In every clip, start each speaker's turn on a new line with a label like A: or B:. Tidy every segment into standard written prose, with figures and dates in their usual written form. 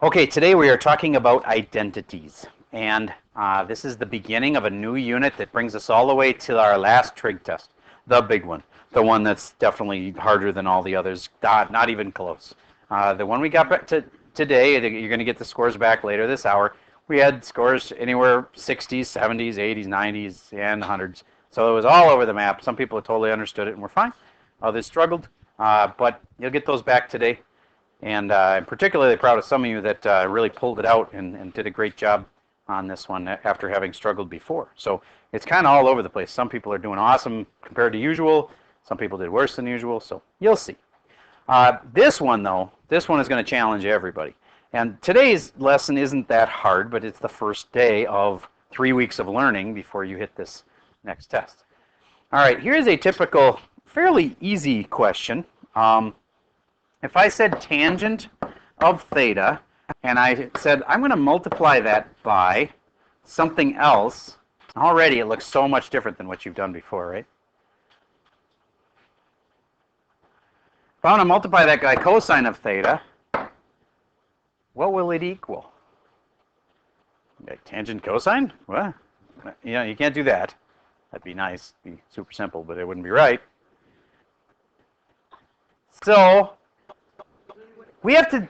A: Okay, today we are talking about identities, and this is the beginning of a new unit that brings us all the way to our last trig test, the big one, the one that's definitely harder than all the others, not even close. The one we got back to today, you're going to get the scores back later this hour. We had scores anywhere 60s, 70s, 80s, 90s, and 100s, so it was all over the map. Some people totally understood it and were fine. Others struggled, but you'll get those back today. And I'm particularly proud of some of you that really pulled it out and did a great job on this one after having struggled before. So it's kind of all over the place. Some people are doing awesome compared to usual. Some people did worse than usual. So you'll see. This one, though, this one is going to challenge everybody. And today's lesson isn't that hard, but it's the first day of 3 weeks of learning before you hit this next test. All right, here's a typical, fairly easy question. If I said tangent of theta, and I said I'm going to multiply that by something else, already it looks so much different than what you've done before, right? If I want to multiply that by cosine of theta, what will it equal? Tangent cosine? Well, you can't do that. That'd be nice, be super simple, but it wouldn't be right. So we have to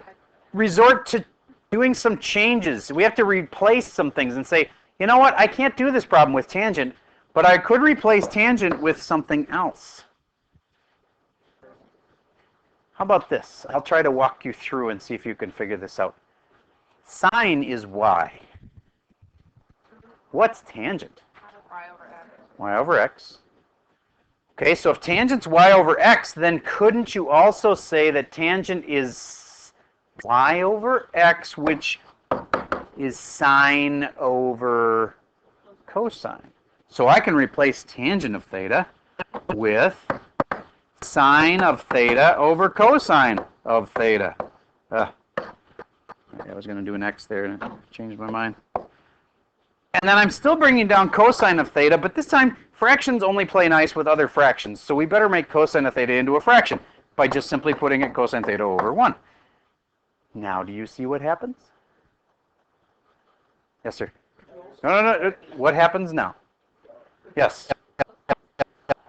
A: resort to doing some changes. We have to replace some things and say, you know what, I can't do this problem with tangent, but I could replace tangent with something else. How about this? I'll try to walk you through and see if you can figure this out. Sine is y. What's tangent?
B: Y over x.
A: Y over x. Okay, so if tangent's y over x, then couldn't you also say that tangent is y over x, which is sine over cosine? So I can replace tangent of theta with sine of theta over cosine of theta. I was going to do an x there and changed my mind. And then I'm still bringing down cosine of theta, but this time fractions only play nice with other fractions. So we better make cosine of theta into a fraction by just simply putting it cosine theta over 1. Now, do you see what happens? Yes, sir. No. What happens now? Yes. The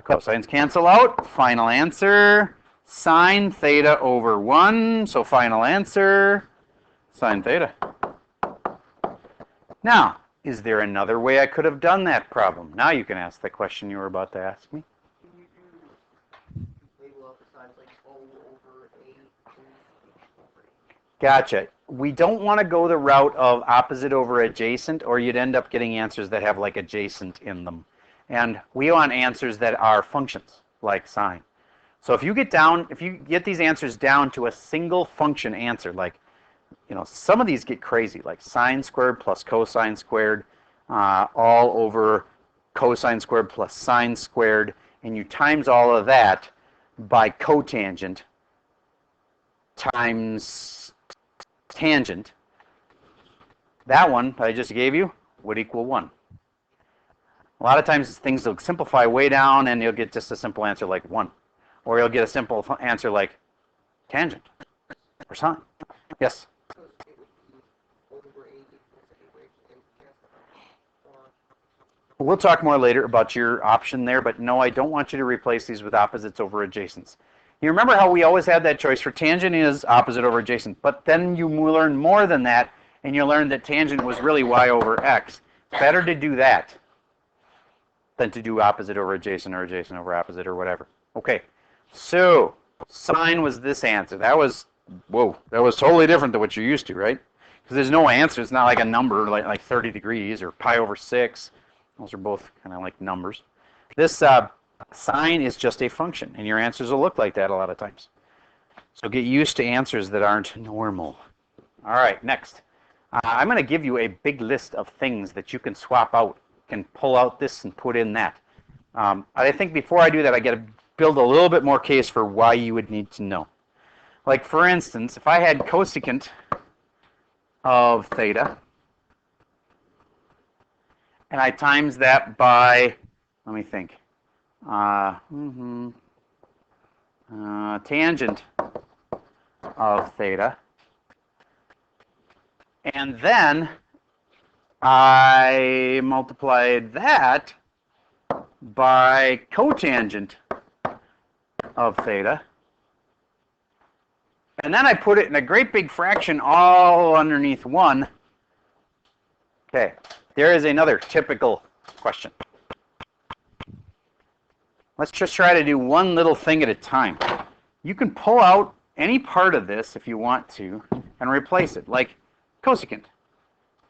A: cosines cancel out. Final answer, sine theta over 1. So final answer, sine theta. Now, is there another way I could have done that problem? Now you can ask the question you were about to ask me. Gotcha. We don't want to go the route of opposite over adjacent, or you'd end up getting answers that have like adjacent in them. And we want answers that are functions, like sine. So if you get these answers down to a single function answer, like, some of these get crazy, like sine squared plus cosine squared, all over cosine squared plus sine squared, and you times all of that by cotangent times tangent, that one I just gave you would equal 1. A lot of times things will simplify way down and you'll get just a simple answer like 1. Or you'll get a simple answer like tangent or sine. Yes? We'll talk more later about your option there, but no, I don't want you to replace these with opposites over adjacents. You remember how we always had that choice for tangent is opposite over adjacent, but then you learn more than that, and you learn that tangent was really y over x. Better to do that than to do opposite over adjacent or adjacent over opposite or whatever. Okay, so sine was this answer. That was totally different than what you're used to, right? Because there's no answer. It's not like a number like 30 degrees or pi over 6. Those are both kind of like numbers. This sine is just a function, and your answers will look like that a lot of times. So get used to answers that aren't normal. All right, next. I'm going to give you a big list of things that you can swap out. You can pull out this and put in that. I think before I do that, I got to build a little bit more case for why you would need to know. Like, for instance, if I had cosecant of theta, and I times that by, let me think, tangent of theta, And then I multiplied that by cotangent of theta. And then I put it in a great big fraction all underneath 1. Okay, there is another typical question. Let's just try to do one little thing at a time. You can pull out any part of this if you want to and replace it, like cosecant.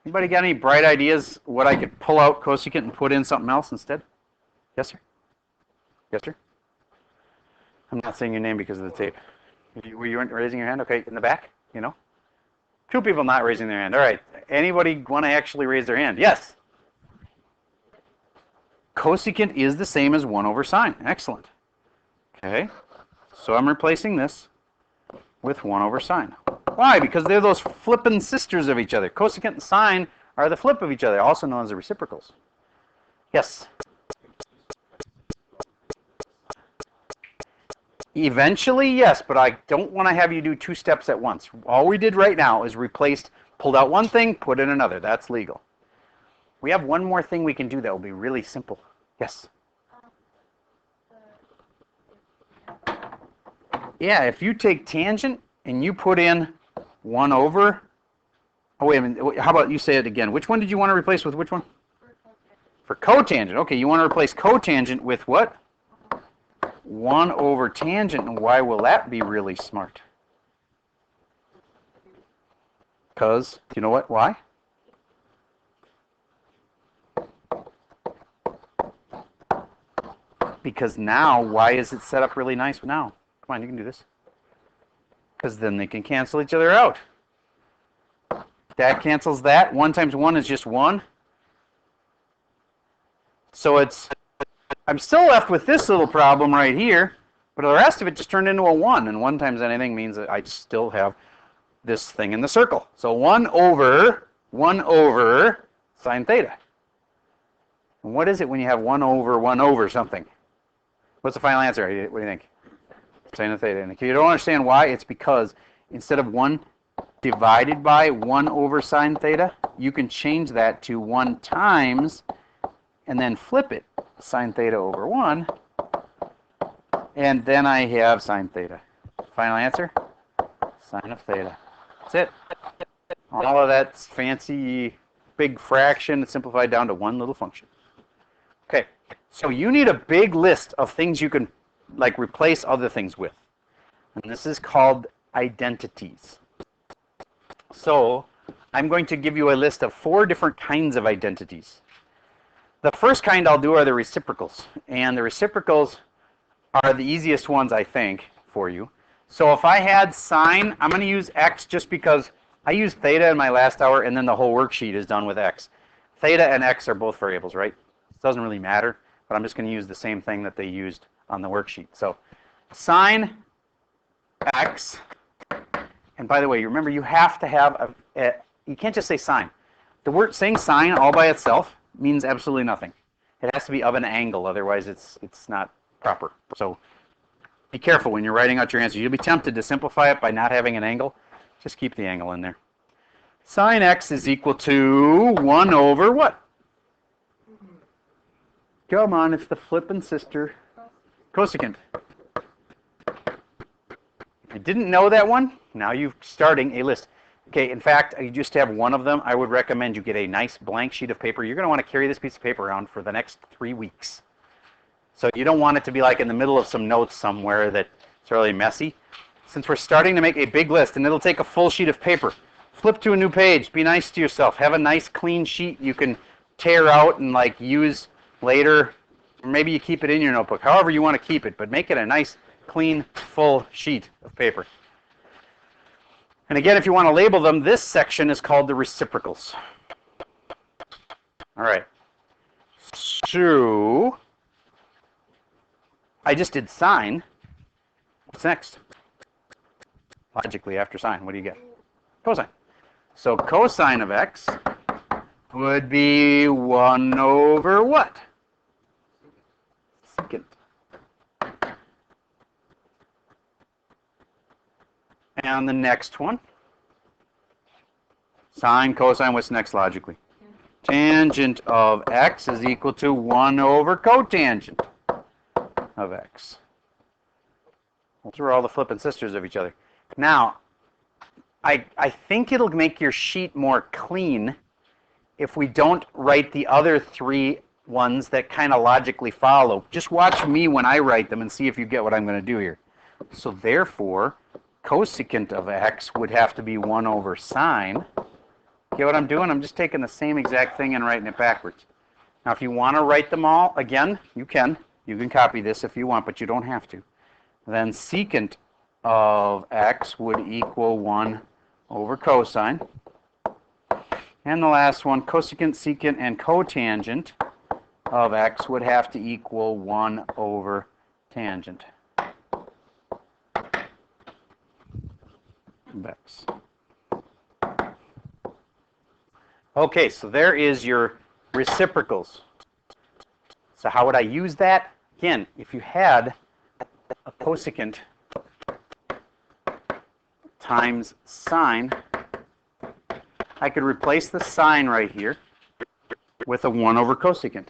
A: Anybody got any bright ideas what I could pull out cosecant and put in something else instead? Yes, sir? Yes, sir? I'm not saying your name because of the tape. Were you raising your hand? Okay, in the back, you know? 2 people not raising their hand. All right. Anybody want to actually raise their hand? Yes? Cosecant is the same as 1 over sine. Excellent. Okay. So I'm replacing this with 1 over sine. Why? Because they're those flippin' sisters of each other. Cosecant and sine are the flip of each other, also known as the reciprocals. Yes? Eventually, yes, but I don't want to have you do 2 steps at once. All we did right now is pulled out one thing, put in another. That's legal. We have one more thing we can do that will be really simple. Yes? Yeah, if you take tangent and you put in 1 over... Oh, wait a minute. How about you say it again? Which one did you want to replace with which one? For cotangent. Okay, you want to replace cotangent with what? 1 over tangent. And why will that be really smart? Because, you know what? Why? Because now, why is it set up really nice now? Come on, you can do this. Because then they can cancel each other out. That cancels that. 1 times 1 is just 1. So I'm still left with this little problem right here, but the rest of it just turned into a 1. And 1 times anything means that I still have this thing in the circle. So 1 over sine theta. And what is it when you have 1 over something? What's the final answer? What do you think? Sine theta. And if you don't understand why, it's because instead of 1 divided by 1 over sine theta, you can change that to 1 times and then flip it, sine theta over 1, and then I have sine theta. Final answer? Sine of theta. That's it. All of that's fancy big fraction simplified down to one little function. Okay, so you need a big list of things you can like replace other things with. And this is called identities. So I'm going to give you a list of 4 different kinds of identities. The first kind I'll do are the reciprocals. And the reciprocals are the easiest ones, I think, for you. So if I had sine, I'm going to use x just because I used theta in my last hour, and then the whole worksheet is done with x. Theta and x are both variables, right? It doesn't really matter, but I'm just going to use the same thing that they used on the worksheet. So sine x, and by the way, you remember you have to have you can't just say sine. The word saying sine all by itself means absolutely nothing. It has to be of an angle, otherwise it's not proper. So be careful when you're writing out your answer. You'll be tempted to simplify it by not having an angle. Just keep the angle in there. Sine x is equal to 1 over what? Come on, it's the flippin' sister. Cosecant. I didn't know that one. Now you're starting a list. Okay, in fact, you just have one of them. I would recommend you get a nice blank sheet of paper. You're going to want to carry this piece of paper around for the next 3 weeks. So you don't want it to be like in the middle of some notes somewhere that's really messy. Since we're starting to make a big list, and it'll take a full sheet of paper, flip to a new page. Be nice to yourself. Have a nice clean sheet you can tear out and like use later. Or maybe you keep it in your notebook. However you want to keep it, but make it a nice, clean, full sheet of paper. And again, if you want to label them, this section is called the reciprocals. All right. So I just did sine. What's next? Logically, after sine, what do you get? Cosine. So cosine of x would be 1 over what? Secant. And the next one, Sine, cosine, what's next logically? Tangent of x is equal to 1 over cotangent of x. Those are all the flippin' sisters of each other. Now, I think it'll make your sheet more clean if we don't write the other three ones that kind of logically follow. Just watch me when I write them and see if you get what I'm going to do here. So therefore, cosecant of x would have to be 1 over sine. Get what I'm doing? I'm just taking the same exact thing and writing it backwards. Now, if you want to write them all, again, you can. You can copy this if you want, but you don't have to. Then secant of x would equal 1 over cosine. And the last one, cosecant, secant, and cotangent of x would have to equal 1 over tangent of x. Okay, so there is your reciprocals. So how would I use that? Again, if you had a cosecant times sine, I could replace the sine right here with a 1 over cosecant.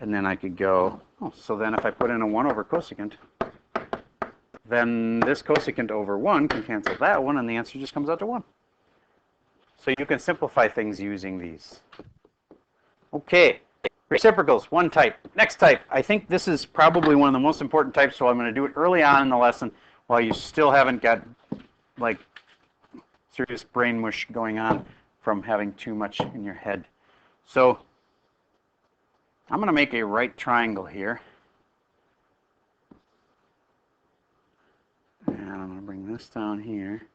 A: And then I could go, oh, so then if I put in a 1 over cosecant, then this cosecant over 1 can cancel that one, and the answer just comes out to 1. So you can simplify things using these. Okay, reciprocals, one type. Next type, I think this is probably one of the most important types, so I'm going to do it early on in the lesson while you still haven't got like serious brain mush going on from having too much in your head. So I'm going to make a right triangle here. And I'm going to bring this down here.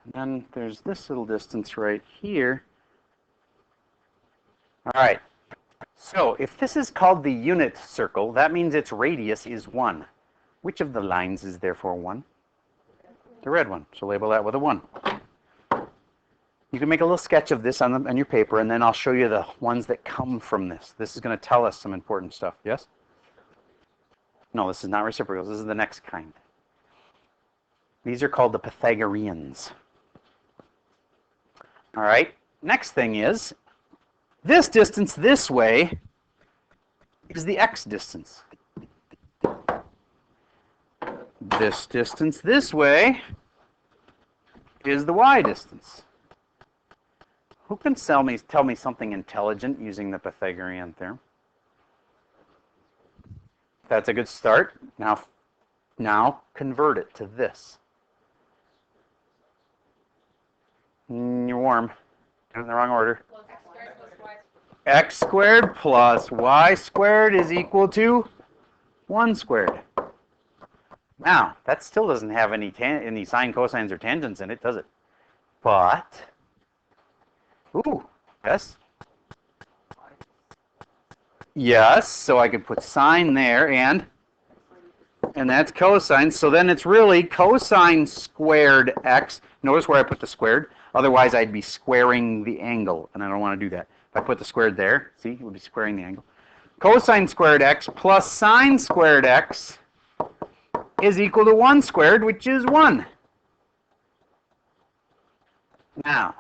A: And then there's this little distance right here. All right. So if this is called the unit circle, that means its radius is 1. Which of the lines is therefore 1? The red one. So label that with a 1. You can make a little sketch of this on your paper, and then I'll show you the ones that come from this. This is going to tell us some important stuff. Yes? No, this is not reciprocals. This is the next kind. These are called the Pythagoreans. All right. Next thing is, this distance this way is the x distance. This distance this way is the y distance. Who can tell me something intelligent using the Pythagorean theorem? That's a good start. Now convert it to this. You're warm. Got it in the wrong order. X squared plus y squared is equal to 1 squared. Now, that still doesn't have any sine, cosines, or tangents in it, does it? But, ooh, yes? Yes, so I could put sine there, and that's cosine. So then it's really cosine squared x. Notice where I put the squared. Otherwise, I'd be squaring the angle, and I don't want to do that. If I put the squared there, see, it would be squaring the angle. Cosine squared x plus sine squared x is equal to 1 squared, which is 1. Now,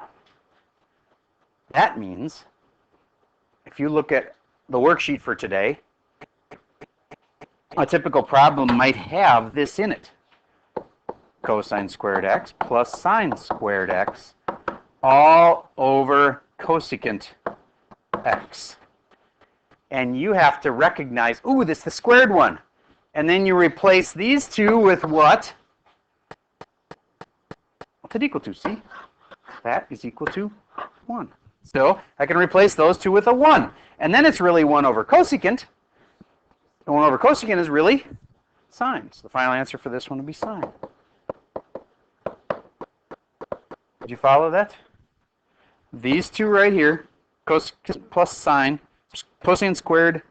A: that means, if you look at the worksheet for today, a typical problem might have this in it. Cosine squared x plus sine squared x all over cosecant x. And you have to recognize, ooh, this is the squared one. And then you replace these two with what? What's it equal to? See? That is equal to 1. So I can replace those two with a 1. And then it's really 1 over cosecant. And 1 over cosecant is really sine. So the final answer for this one would be sine. Did you follow that? These two right here, cosecant plus sine, cosine squared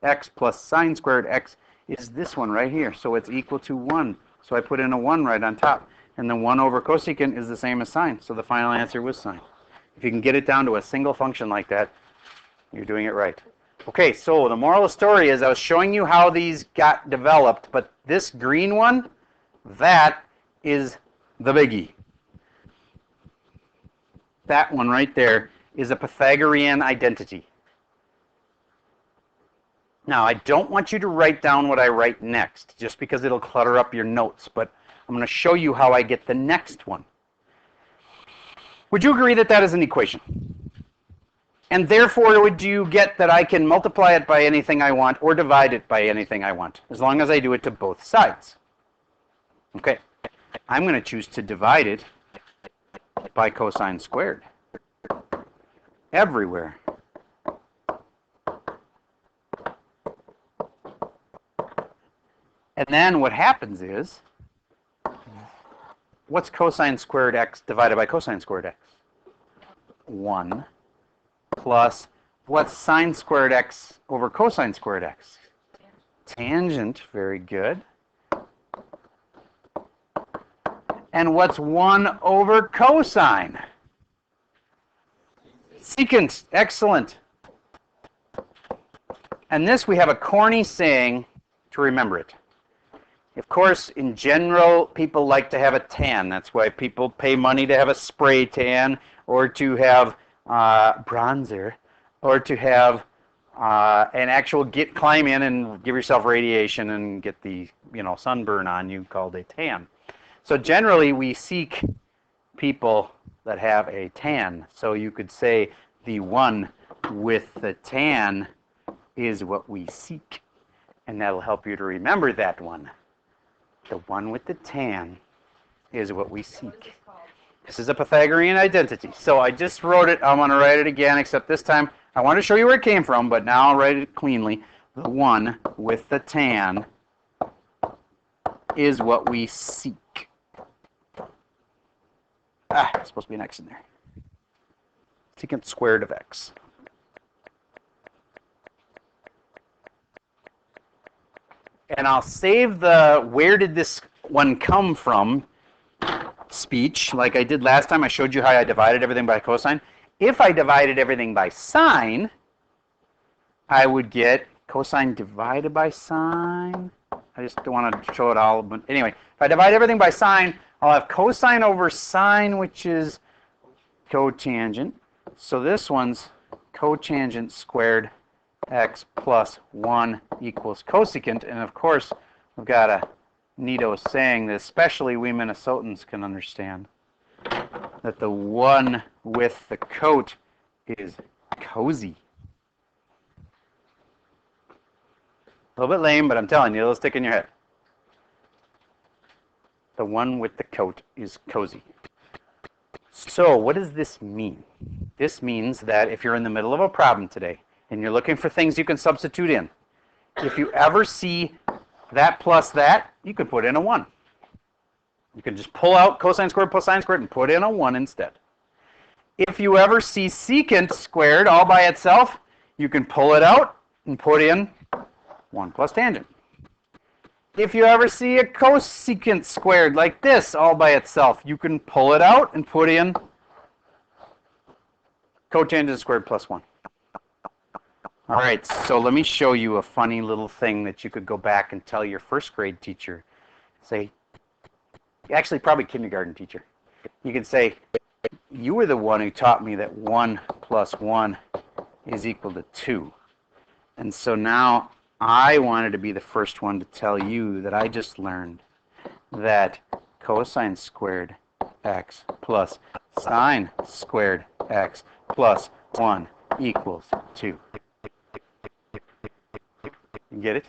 A: x plus sine squared x, is this one right here. So it's equal to 1. So I put in a 1 right on top. And then 1 over cosecant is the same as sine. So the final answer was sine. If you can get it down to a single function like that, you're doing it right. Okay, so the moral of the story is I was showing you how these got developed, but this green one, that is the biggie. that one right there is a Pythagorean identity. Now, I don't want you to write down what I write next, just because it'll clutter up your notes, but I'm going to show you how I get the next one. Would you agree that that is an equation? And therefore, would you get that I can multiply it by anything I want or divide it by anything I want, as long as I do it to both sides? Okay, I'm going to choose to divide it by cosine squared everywhere. And then what happens is, what's cosine squared x divided by cosine squared x? 1 plus, what's sine squared x over cosine squared x? Tangent, very good. And what's 1 over cosine? Secant, excellent. And this we have a corny saying to remember it. Of course, in general, people like to have a tan. That's why people pay money to have a spray tan, or to have bronzer, or to have an actual climb in and give yourself radiation and get the sunburn on you called a tan. So generally, we seek people that have a tan. So you could say the one with the tan is what we seek, and that'll help you to remember that one. The one with the tan is what we seek. This is a Pythagorean identity. So I just wrote it. I'm going to write it again, except this time I want to show you where it came from, but now I'll write it cleanly. The one with the tan is what we seek. There's supposed to be an x in there. Secant squared of x. And I'll save the where did this one come from speech, like I did last time. I showed you how I divided everything by cosine. If I divided everything by sine, I would get cosine divided by sine. I just don't want to show it all. But anyway, if I divide everything by sine, I'll have cosine over sine, which is cotangent. So this one's cotangent squared x plus 1 equals cosecant. And of course, we've got a neato saying that especially we Minnesotans can understand, that the one with the coat is cozy. A little bit lame, but I'm telling you, it'll stick in your head. The one with the coat is cozy. So what does this mean? This means that if you're in the middle of a problem today and you're looking for things you can substitute in, if you ever see that plus that, you could put in a 1. You can just pull out cosine squared plus sine squared and put in a 1 instead. If you ever see secant squared all by itself, you can pull it out and put in 1 plus tangent. If you ever see a cosecant squared like this all by itself, you can pull it out and put in cotangent squared plus 1. All right, so let me show you a funny little thing that you could go back and tell your first grade teacher. Say, actually probably kindergarten teacher. You could say, you were the one who taught me that 1 plus 1 is equal to 2. And so now I wanted to be the first one to tell you that I just learned that cosine squared x plus sine squared x plus 1 equals 2. You get it?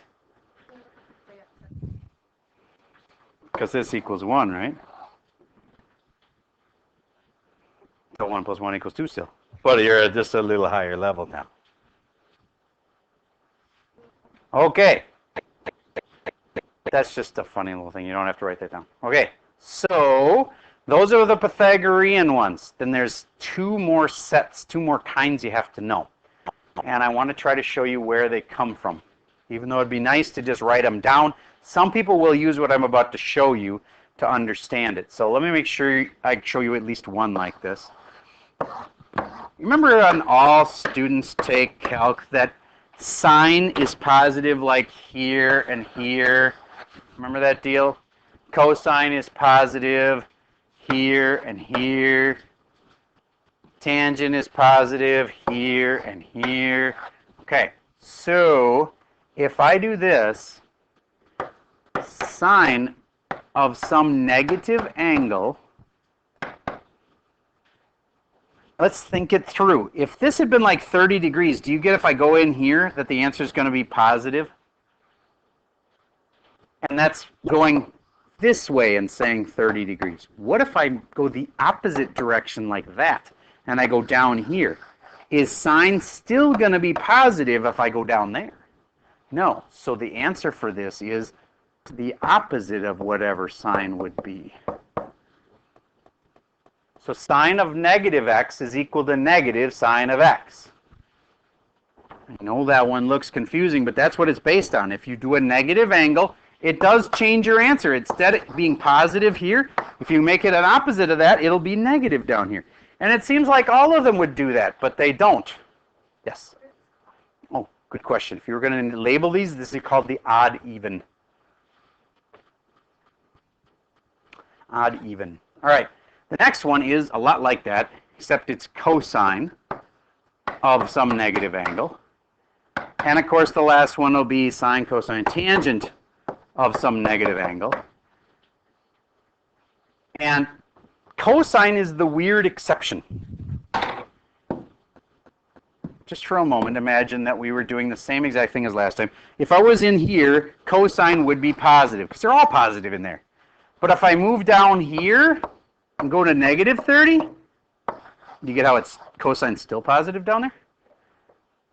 A: Because this equals 1, right? So 1 plus 1 equals 2 still. But you're at just a little higher level now. Okay. That's just a funny little thing. You don't have to write that down. Okay. So those are the Pythagorean ones. Then there's 2 more sets, 2 more kinds you have to know. And I want to try to show you where they come from. Even though it'd be nice to just write them down, some people will use what I'm about to show you to understand it. So let me make sure I show you at least one like this. Remember on all students take calc that sine is positive like here and here. Remember that deal? Cosine is positive here and here. Tangent is positive here and here. Okay, so if I do this, sine of some negative angle, let's think it through. If this had been like 30 degrees, do you get if I go in here that the answer is going to be positive? And that's going this way and saying 30 degrees. What if I go the opposite direction like that and I go down here? Is sine still going to be positive if I go down there? No. So the answer for this is the opposite of whatever sine would be. So sine of negative x is equal to negative sine of x. I know that one looks confusing, but that's what it's based on. If you do a negative angle, it does change your answer. Instead of being positive here, if you make it an opposite of that, it'll be negative down here. And it seems like all of them would do that, but they don't. Yes? Oh, good question. If you were going to label these, this is called the odd even. Odd even. All right. The next one is a lot like that, except it's cosine of some negative angle. And of course, the last one will be sine, cosine, tangent of some negative angle. And cosine is the weird exception. Just for a moment, imagine that we were doing the same exact thing as last time. If I was in here, cosine would be positive, because they're all positive in there. But if I move down here and go to negative 30, do you get how it's cosine's still positive down there?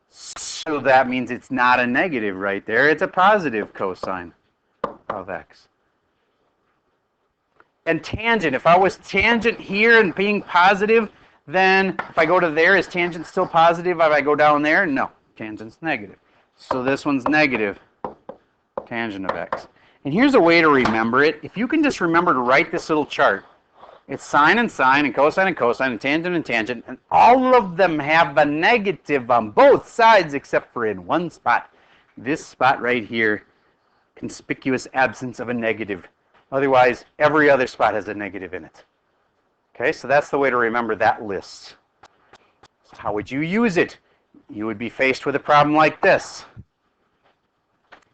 A: So that means it's not a negative right there. It's a positive cosine of x. And tangent, if I was tangent here and being positive, then if I go to there, is tangent still positive if I go down there? No, tangent's negative. So this one's negative tangent of x. And here's a way to remember it. If you can just remember to write this little chart, it's sine and cosine and tangent, and all of them have a negative on both sides except for in one spot. This spot right here, conspicuous absence of a negative. Otherwise, every other spot has a negative in it. Okay, so that's the way to remember that list. So how would you use it? You would be faced with a problem like this.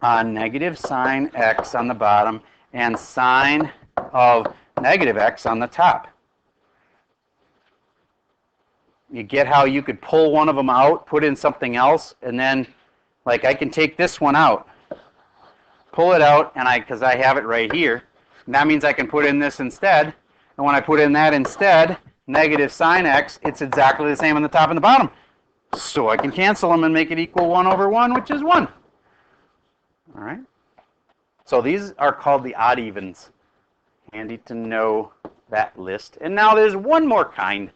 A: Negative sine x on the bottom and sine of negative x on the top. You get how you could pull one of them out, put in something else, and then, like, I can take this one out, pull it out, and because I have it right here, and that means I can put in this instead. And when I put in that instead, negative sine x, it's exactly the same on the top and the bottom. So I can cancel them and make it equal 1 over 1, which is 1. All right? So these are called the odd evens. Handy to know that list. And now there's one more kind.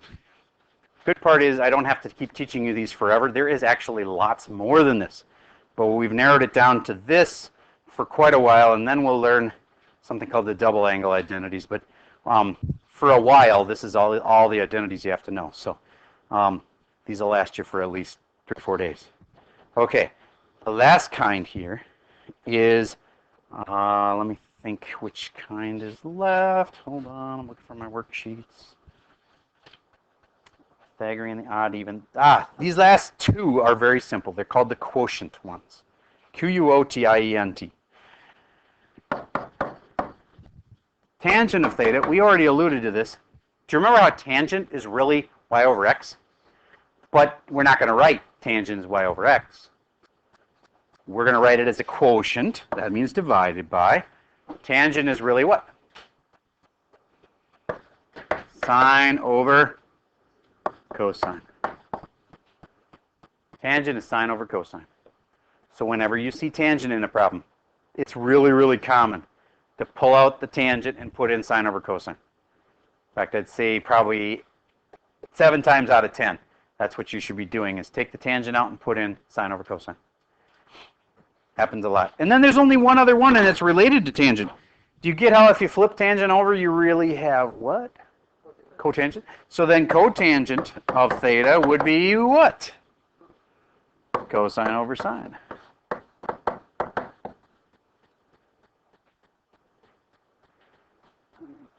A: Good part is I don't have to keep teaching you these forever. There is actually lots more than this. But we've narrowed it down to this for quite a while, and then we'll learn something called the double angle identities. But for a while, this is all the identities you have to know. So these will last you for at least 3 or 4 days. Okay, the last kind here is, let me think which kind is left. Hold on, I'm looking for my worksheets. Pythagorean, the odd even. These last two are very simple. They're called the quotient ones. Quotient. Tangent of theta, we already alluded to this. Do you remember how tangent is really y over x? But we're not going to write tangent as y over x. We're going to write it as a quotient. That means divided by. Tangent is really what? Sine over cosine. Tangent is sine over cosine. So whenever you see tangent in a problem, it's really, really common to pull out the tangent and put in sine over cosine. In fact, I'd say probably 7 times out of 10, that's what you should be doing, is take the tangent out and put in sine over cosine. Happens a lot. And then there's only one other one, and it's related to tangent. Do you get how if you flip tangent over, you really have what? Cotangent. So then cotangent of theta would be what? Cosine over sine.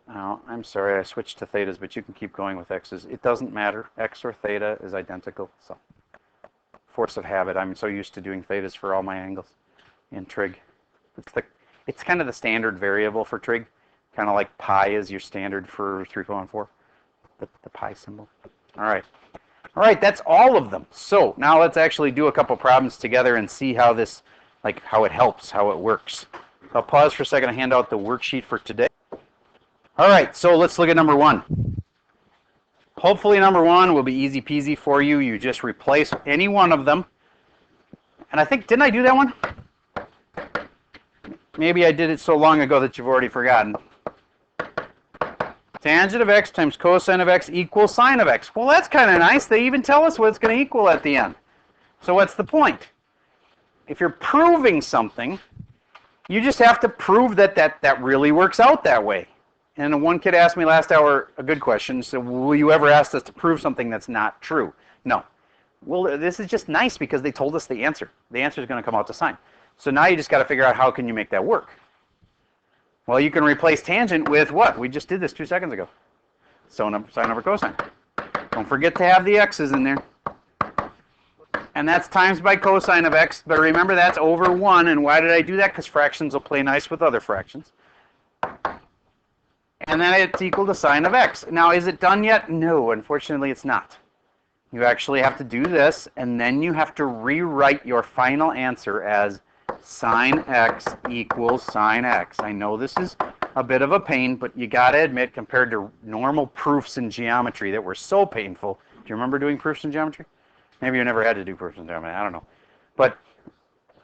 A: Now, I I'm sorry, I switched to thetas, but you can keep going with x's. It doesn't matter. X or theta is identical. So, force of habit. I'm so used to doing thetas for all my angles in trig. It's kind of the standard variable for trig, kind of like pi is your standard for 3.14, the pi symbol. All right, that's all of them. So now let's actually do a couple problems together and see how this, like how it helps, how it works. I'll pause for a second and hand out the worksheet for today. All right, so let's look at number 1. Hopefully number 1 will be easy peasy for you. You just replace any one of them. And I think, didn't I do that one? Maybe I did it so long ago that you've already forgotten. Tangent of x times cosine of x equals sine of x. Well, that's kind of nice. They even tell us what it's going to equal at the end. So what's the point? If you're proving something, you just have to prove that really works out that way. And one kid asked me last hour a good question. So will you ever ask us to prove something that's not true? No. Well, this is just nice because they told us the answer. The answer is going to come out to sine. So now you just got to figure out how can you make that work. Well, you can replace tangent with what? We just did this 2 seconds ago. So sine over cosine. Don't forget to have the x's in there. And that's times by cosine of x. But remember, that's over 1. And why did I do that? Because fractions will play nice with other fractions. And then it's equal to sine of x. Now, is it done yet? No, unfortunately, it's not. You actually have to do this, and then you have to rewrite your final answer as sine x equals sine x. I know this is a bit of a pain, but you got to admit, compared to normal proofs in geometry that were so painful. Do you remember doing proofs in geometry? Maybe you never had to do proofs in geometry. I don't know. But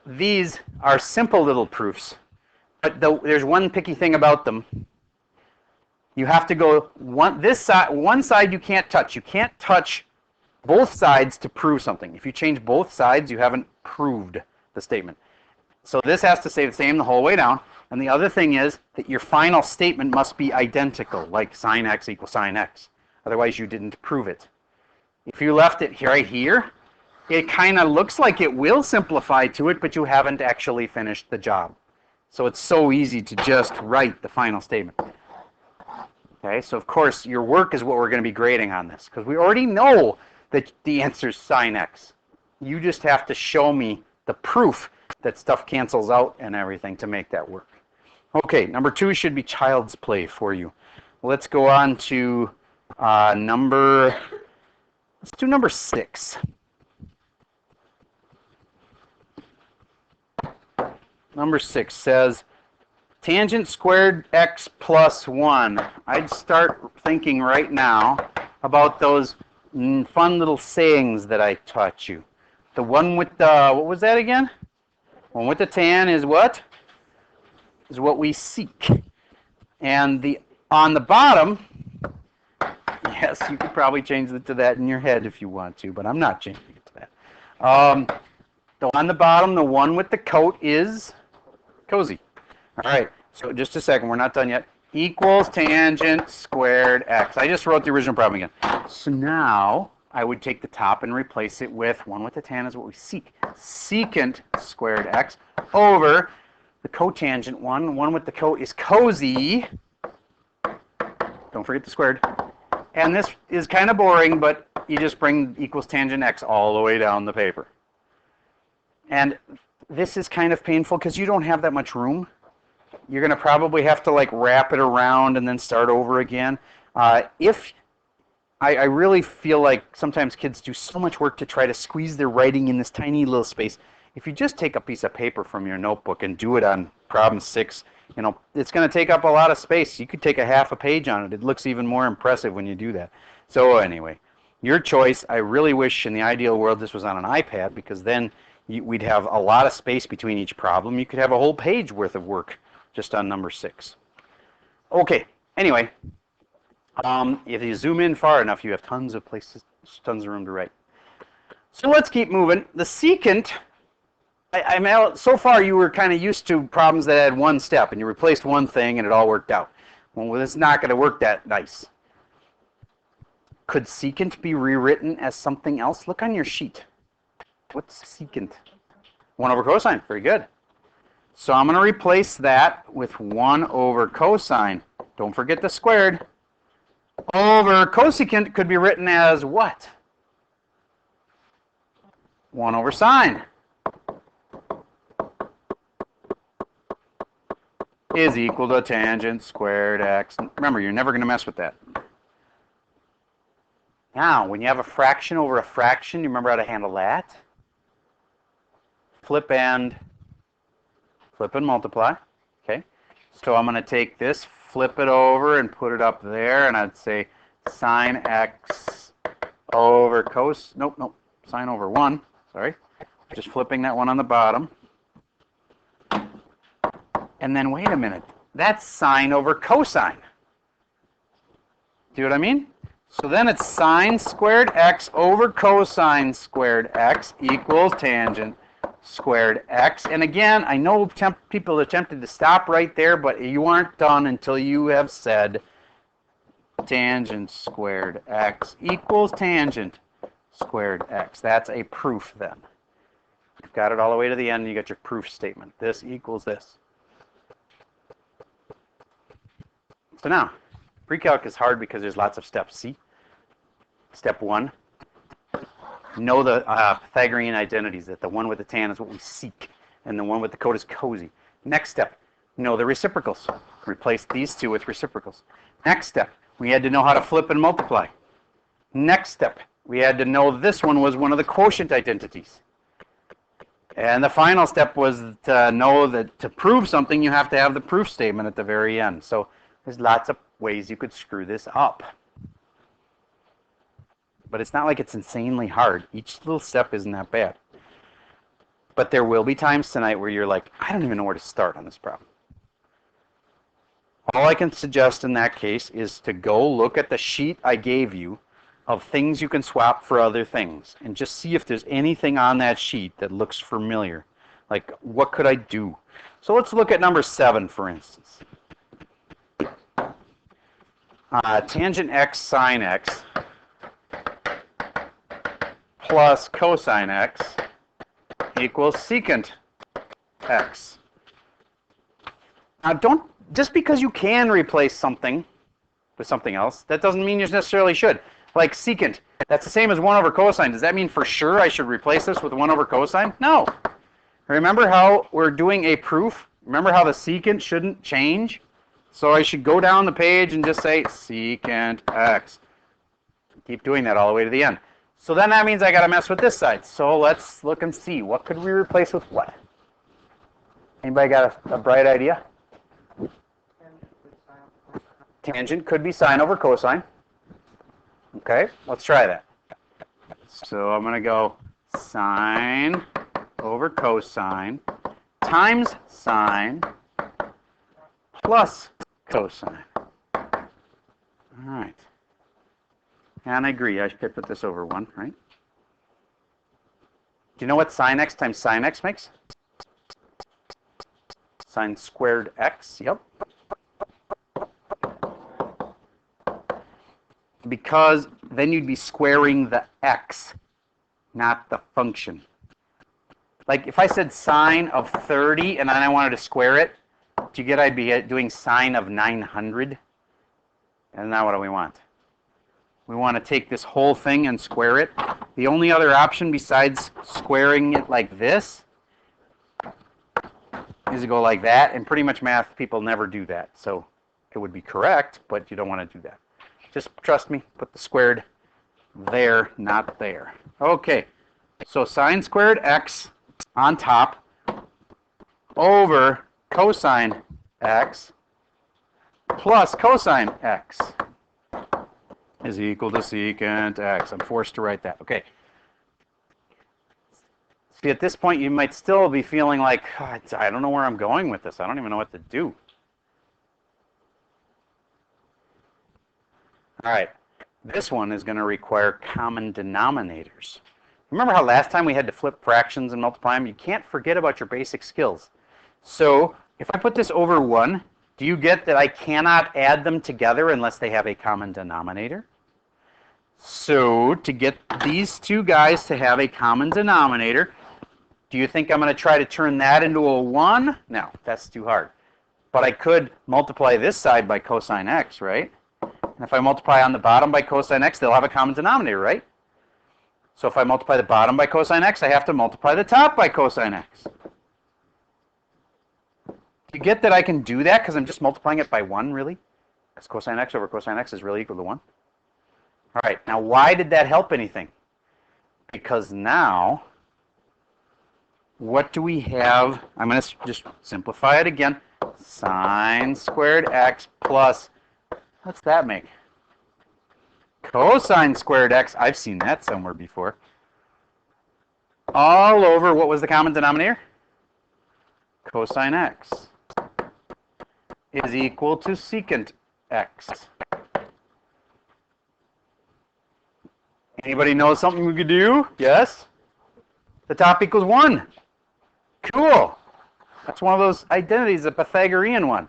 A: these are simple little proofs. But there's one picky thing about them. You have to go one side you can't touch. You can't touch both sides to prove something. If you change both sides, you haven't proved the statement. So this has to stay the same the whole way down. And the other thing is that your final statement must be identical, like sine x equals sine x. Otherwise, you didn't prove it. If you left it right here, it kind of looks like it will simplify to it, but you haven't actually finished the job. So it's so easy to just write the final statement. Okay, so of course, your work is what we're going to be grading on this, because we already know that the answer is sine x. You just have to show me the proof that stuff cancels out and everything to make that work. Okay, number 2 should be child's play for you. Let's go on to let's do number 6. Number 6 says, tangent squared x plus 1. I'd start thinking right now about those fun little sayings that I taught you. The one with the, what was that again? One with the tan is what? Is what we seek. And the on the bottom, yes, you could probably change it to that in your head if you want to, but I'm not changing it to that. So on the bottom, the one with the coat is cozy. All right, so just a second, we're not done yet. Equals tangent squared x. I just wrote the original problem again. So now I would take the top and replace it with one with the tan is what we seek. Secant squared x over the cotangent one. One with the coat is cozy. Don't forget the squared. And this is kind of boring, but you just bring equals tangent x all the way down the paper. And this is kind of painful because you don't have that much room. You're going to probably have to like wrap it around and then start over again. I really feel like sometimes kids do so much work to try to squeeze their writing in this tiny little space. If you just take a piece of paper from your notebook and do it on problem 6, you know, it's going to take up a lot of space. You could take a half a page on it. It looks even more impressive when you do that. So anyway, your choice. I really wish in the ideal world this was on an iPad, because then we'd have a lot of space between each problem. You could have a whole page worth of work just on number 6. Okay, anyway, if you zoom in far enough, you have tons of places, tons of room to write. So let's keep moving. The secant, so far you were kind of used to problems that had one step, and you replaced one thing and it all worked out. Well, it's not going to work that nice. Could secant be rewritten as something else? Look on your sheet. What's secant? 1 over cosine. Very good. So I'm going to replace that with 1 over cosine. Don't forget the squared. over cosecant could be written as what? 1 over sine is equal to tangent squared x. Remember, you're never going to mess with that. Now, when you have a fraction over a fraction, you remember how to handle that? Flip and multiply. Okay. So I'm going to take this, flip it over, and put it up there, and I'd say sine x over sine over 1. Sorry. Just flipping that one on the bottom. And then wait a minute. That's sine over cosine. Do you know what I mean? So then it's sine squared x over cosine squared x equals tangent squared x. And again, I know people are tempted to stop right there, but you aren't done until you have said tangent squared x equals tangent squared x. That's a proof then. You've got it all the way to the end, and you got your proof statement. This equals this. So now, precalc is hard because there's lots of steps. See? Step 1, know the Pythagorean identities, that the one with the tan is what we seek, and the one with the code is cozy. Next step, know the reciprocals. Replace these two with reciprocals. Next step, we had to know how to flip and multiply. Next step, we had to know this one was one of the quotient identities. And the final step was to know that to prove something, you have to have the proof statement at the very end. So there's lots of ways you could screw this up. But it's not like it's insanely hard. Each little step isn't that bad. But there will be times tonight where you're like, I don't even know where to start on this problem. All I can suggest in that case is to go look at the sheet I gave you of things you can swap for other things and just see if there's anything on that sheet that looks familiar. Like, what could I do? So let's look at number 7, for instance. Tangent x sine x plus cosine x equals secant x. Now, just because you can replace something with something else, that doesn't mean you necessarily should. Like secant, that's the same as 1 over cosine. Does that mean for sure I should replace this with 1 over cosine? No. Remember how we're doing a proof? Remember how the secant shouldn't change? So I should go down the page and just say secant x. Keep doing that all the way to the end. So then that means I got to mess with this side. So let's look and see. What could we replace with what? Anybody got a bright idea? Tangent could be sine over cosine. Okay, let's try that. So I'm going to go sine over cosine times sine plus cosine. All right. And I agree, I should put this over 1, right? Do you know what sine x times sine x makes? Sine squared x, yep. Because then you'd be squaring the x, not the function. Like if I said sine of 30 and then I wanted to square it, do you get I'd be doing sine of 900? And now what do we want? We want to take this whole thing and square it. The only other option besides squaring it like this is to go like that. And pretty much math people never do that. So it would be correct, but you don't want to do that. Just trust me, put the squared there, not there. Okay, so sine squared x on top over cosine x plus cosine x is equal to secant x. I'm forced to write that. Okay. See, at this point, you might still be feeling like, oh, I don't know where I'm going with this. I don't even know what to do. All right. This one is going to require common denominators. Remember how last time we had to flip fractions and multiply them? You can't forget about your basic skills. So if I put this over 1, do you get that I cannot add them together unless they have a common denominator? So to get these two guys to have a common denominator, do you think I'm going to try to turn that into a 1? No, that's too hard. But I could multiply this side by cosine x, right? And if I multiply on the bottom by cosine x, they'll have a common denominator, right? So if I multiply the bottom by cosine x, I have to multiply the top by cosine x. You get that I can do that because I'm just multiplying it by 1, really? Because cosine x over cosine x is really equal to 1. All right, now why did that help anything? Because now, what do we have? I'm going to just simplify it again. Sine squared x plus, what's that make? Cosine squared x. I've seen that somewhere before. All over, what was the common denominator? Cosine x is equal to secant x. Anybody know something we could do? Yes? The top equals 1. Cool. That's one of those identities, the Pythagorean one.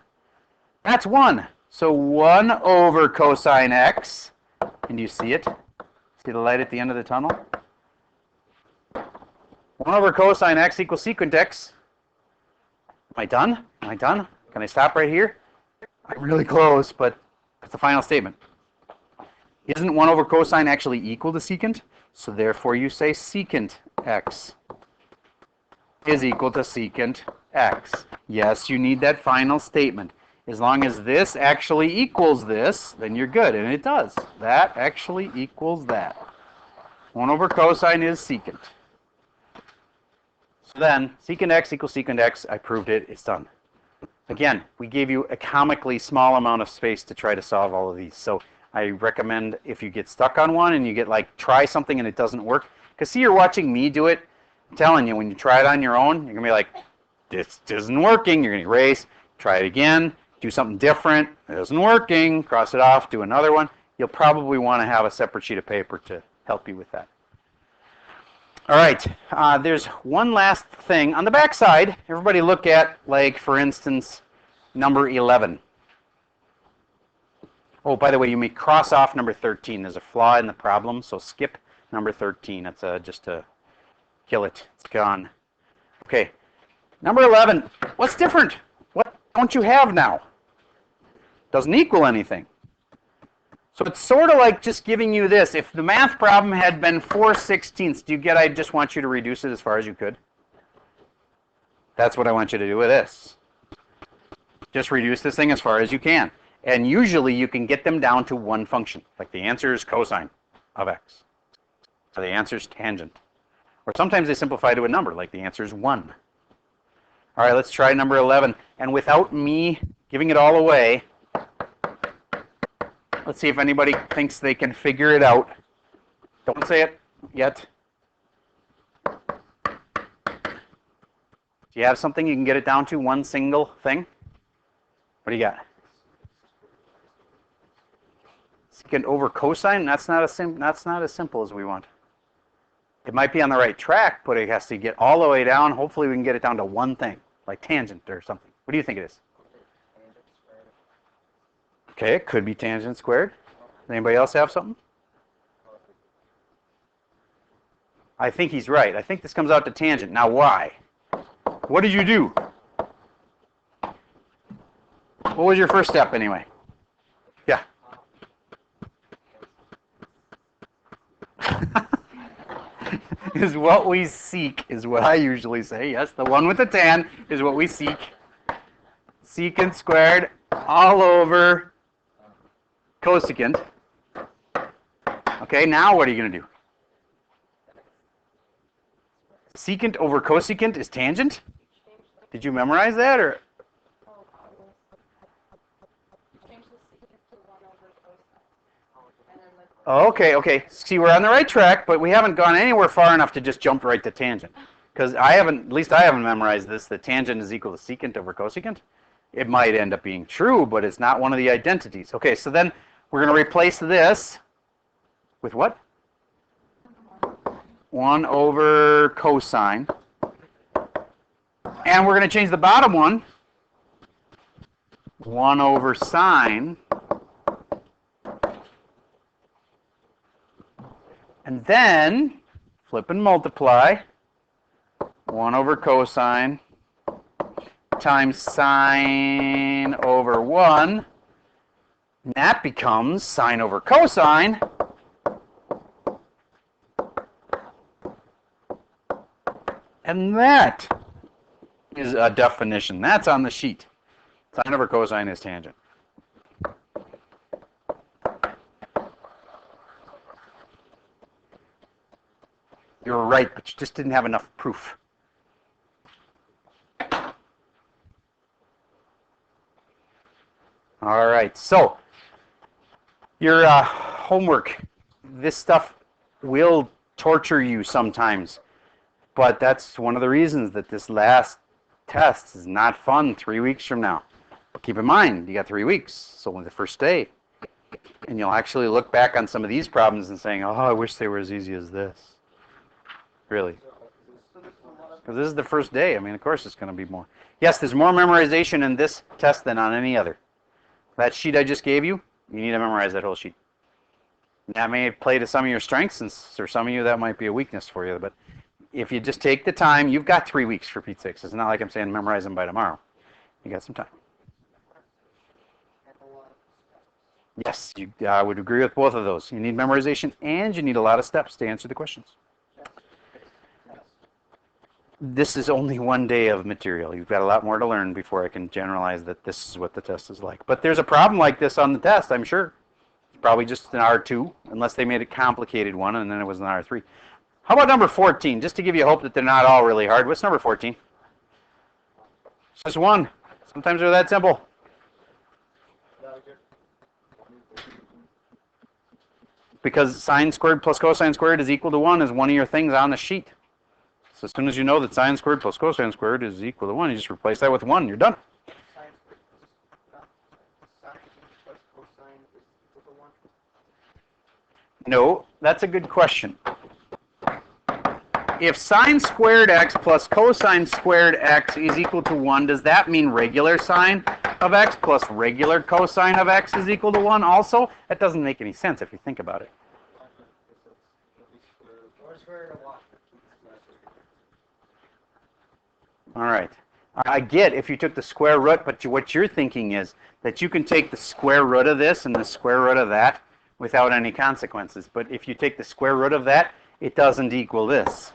A: That's 1. So 1 over cosine x. And do you see it? See the light at the end of the tunnel? 1 over cosine x equals secant x. Am I done? Am I done? Can I stop right here? I'm really close, but that's the final statement. Isn't 1 over cosine actually equal to secant? So therefore you say secant x is equal to secant x. Yes, you need that final statement. As long as this actually equals this, then you're good. And it does. That actually equals that. 1 over cosine is secant. So then, secant x equals secant x. I proved it. It's done. Again, we gave you a comically small amount of space to try to solve all of these. So I recommend if you get stuck on one and you get like, try something and it doesn't work. Because see, you're watching me do it. I'm telling you, when you try it on your own, you're going to be like, this isn't working. You're going to erase, try it again, do something different. It isn't working. Cross it off, do another one. You'll probably want to have a separate sheet of paper to help you with that. All right, there's one last thing. On the back side, everybody look at, like, for instance, number 11. Oh, by the way, you may cross off number 13. There's a flaw in the problem, so skip number 13. That's just to kill it. It's gone. Okay, number 11. What's different? What don't you have now? Doesn't equal anything. So it's sort of like just giving you this. If the math problem had been 4/16, do you get I just want you to reduce it as far as you could? That's what I want you to do with this. Just reduce this thing as far as you can. And usually you can get them down to one function. Like the answer is cosine of x. So the answer is tangent. Or sometimes they simplify to a number, like the answer is 1. All right, let's try number 11. And without me giving it all away, let's see if anybody thinks they can figure it out. Don't say it yet. Do you have something you can get it down to one single thing? What do you got? Secant over cosine? That's not as simple as we want. It might be on the right track, but it has to get all the way down. Hopefully we can get it down to one thing, like tangent or something. What do you think it is? Okay, it could be tangent squared. Does anybody else have something? I think he's right. I think this comes out to tangent. Now why? What did you do? What was your first step anyway? Yeah. Is what we seek, is what I usually say. Yes, the one with the tan is what we seek. Secant squared all over cosecant. Okay, now what are you going to do? Secant over cosecant is tangent? Did you memorize that, or? Okay. See, we're on the right track, but we haven't gone anywhere far enough to just jump right to tangent. Because at least I haven't memorized this, that tangent is equal to secant over cosecant. It might end up being true, but it's not one of the identities. Okay, so then we're going to replace this with what? 1 over cosine. And we're going to change the bottom one. 1 over sine. And then flip and multiply. 1 over cosine times sine over 1. That becomes sine over cosine. And that is a definition. That's on the sheet. Sine over cosine is tangent. You were right, but you just didn't have enough proof. All right, so your homework, this stuff will torture you sometimes, but that's one of the reasons that this last test is not fun 3 weeks from now. But keep in mind, you got 3 weeks, so on the first day, and you'll actually look back on some of these problems and saying, oh, I wish they were as easy as this. Really. Because this is the first day. I mean, of course it's going to be more. Yes, there's more memorization in this test than on any other. That sheet I just gave you, you need to memorize that whole sheet. That may play to some of your strengths, and for some of you that might be a weakness for you. But if you just take the time, you've got 3 weeks for Pete's sakes. It's not like I'm saying memorize them by tomorrow. You got some time. Yes, I would agree with both of those. You need memorization and you need a lot of steps to answer the questions. This is only 1 day of material. You've got a lot more to learn before I can generalize that this is what the test is like. But there's a problem like this on the test, I'm sure. It's probably just an R2, unless they made a complicated one and then it was an R3. How about number 14? Just to give you hope that they're not all really hard. What's number 14? It's just 1. Sometimes they're that simple. Because sine squared plus cosine squared is equal to 1 is one of your things on the sheet. So as soon as you know that sine squared plus cosine squared is equal to 1, you just replace that with 1. You're done. No, that's a good question. If sine squared x plus cosine squared x is equal to 1, does that mean regular sine of x plus regular cosine of x is equal to 1 also? That doesn't make any sense if you think about it. All right. I get if you took the square root, but what you're thinking is that you can take the square root of this and the square root of that without any consequences. But if you take the square root of that, it doesn't equal this.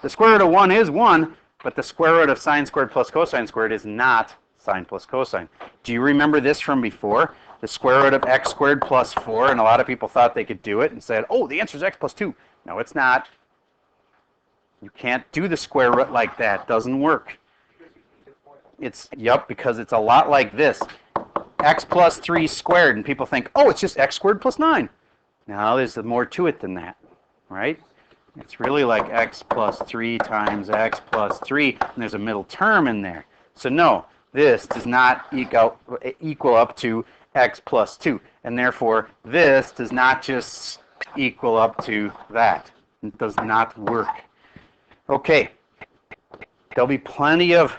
A: The square root of 1 is 1, but the square root of sine squared plus cosine squared is not sine plus cosine. Do you remember this from before? The square root of x squared plus 4, and a lot of people thought they could do it and said, oh, the answer is x plus 2. No, it's not. You can't do the square root like that. Doesn't work. It's, yep, because it's a lot like this. X plus 3 squared, and people think, oh, it's just x squared plus 9. No, there's more to it than that, right? It's really like x plus 3 times x plus 3, and there's a middle term in there. So no, this does not equal up to x plus 2, and therefore this does not just equal up to that. It does not work. Okay, there'll be plenty of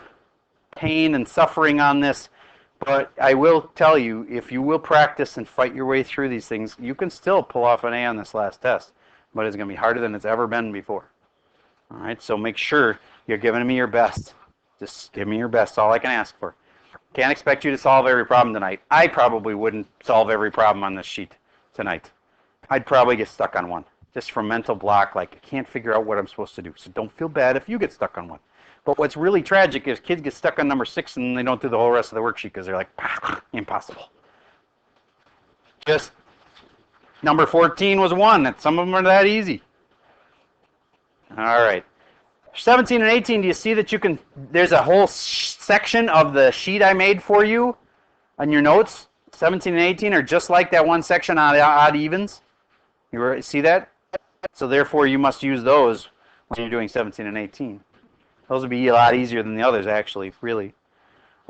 A: pain and suffering on this, but I will tell you, if you will practice and fight your way through these things, you can still pull off an A on this last test, but it's going to be harder than it's ever been before. All right, so make sure you're giving me your best. Just give me your best, that's all I can ask for. Can't expect you to solve every problem tonight. I probably wouldn't solve every problem on this sheet tonight. I'd probably get stuck on one. Just from mental block, like I can't figure out what I'm supposed to do. So don't feel bad if you get stuck on one. But what's really tragic is kids get stuck on number 6 and they don't do the whole rest of the worksheet because they're like, impossible. Just number 14 was 1. Some of them are that easy. All right. 17 and 18, do you see that you can, there's a whole section of the sheet I made for you on your notes. 17 and 18 are just like that one section on odd evens. You see that? So therefore, you must use those when you're doing 17 and 18. Those would be a lot easier than the others, actually, really.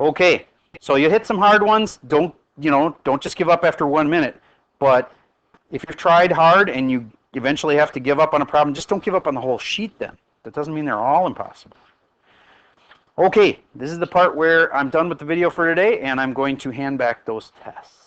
A: Okay, so you hit some hard ones. Don't just give up after 1 minute. But if you've tried hard and you eventually have to give up on a problem, just don't give up on the whole sheet then. That doesn't mean they're all impossible. Okay, this is the part where I'm done with the video for today, and I'm going to hand back those tests.